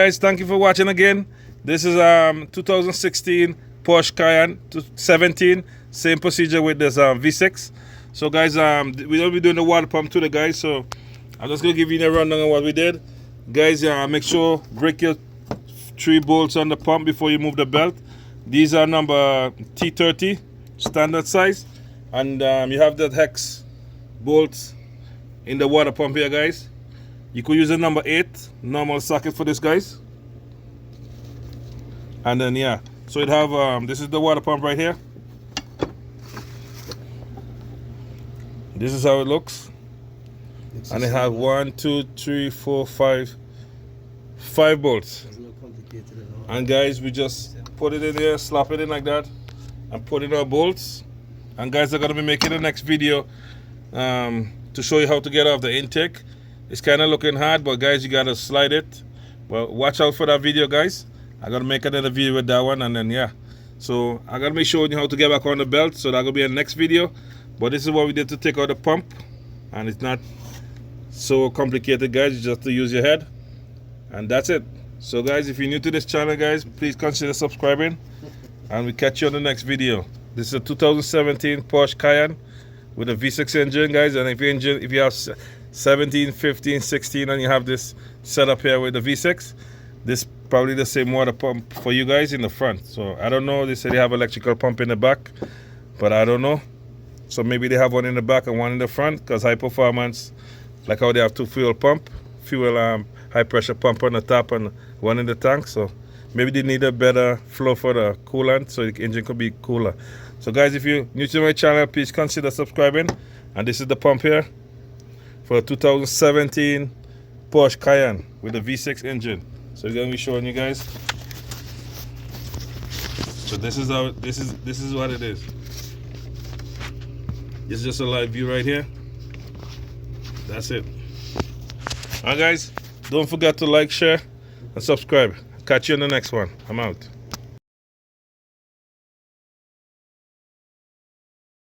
Guys, thank you for watching again. This is 2016 Porsche Cayenne 17. Same procedure with this V6. So guys, we will be doing the water pump to the guys. So I'm just gonna give you a rundown on what we did. Guys, make sure break your 3 bolts on the pump before you move the belt. These are number T30 standard size, and you have that hex bolts in the water pump here, guys. You could use a number 8 normal socket for this, guys. And then yeah, so it have this is the water pump right here. This is how it looks. And it has 1, 2, 3, 4, 5 bolts. And guys, we just put it in there, slap it in like that, and put in our bolts. And guys, I'm gonna be making the next video to show you how to get off the intake. It's kind of looking hard, but guys, you gotta slide it. Well, watch out for that video, guys. I'm gonna make another video with that one, and then yeah. So I'm gonna be showing you how to get back on the belt. So that'll be in the next video. But this is what we did to take out the pump, and it's not so complicated, guys. You just have to use your head, and that's it. So guys, if you're new to this channel, guys, please consider subscribing, and we catch you on the next video. This is a 2017 Porsche Cayenne with a V6 engine, guys. And if you have 17, 15, 16, and you have this setup here with the V6, this probably the same water pump for you guys in the front. So I don't know, they say they have electrical pump in the back, but I don't know. So maybe they have one in the back and one in the front, because high performance, like how they have 2 fuel high pressure pump on the top and one in the tank. So maybe they need a better flow for the coolant so the engine could be cooler. So guys, if you're new to my channel, please consider subscribing. And this is the pump here for a 2017 Porsche Cayenne with a V6 engine. So we're gonna be showing you guys. So this is how this is what it is. It's just a live view right here. That's it. Alright guys, don't forget to like, share, and subscribe. Catch you in the next one. I'm out.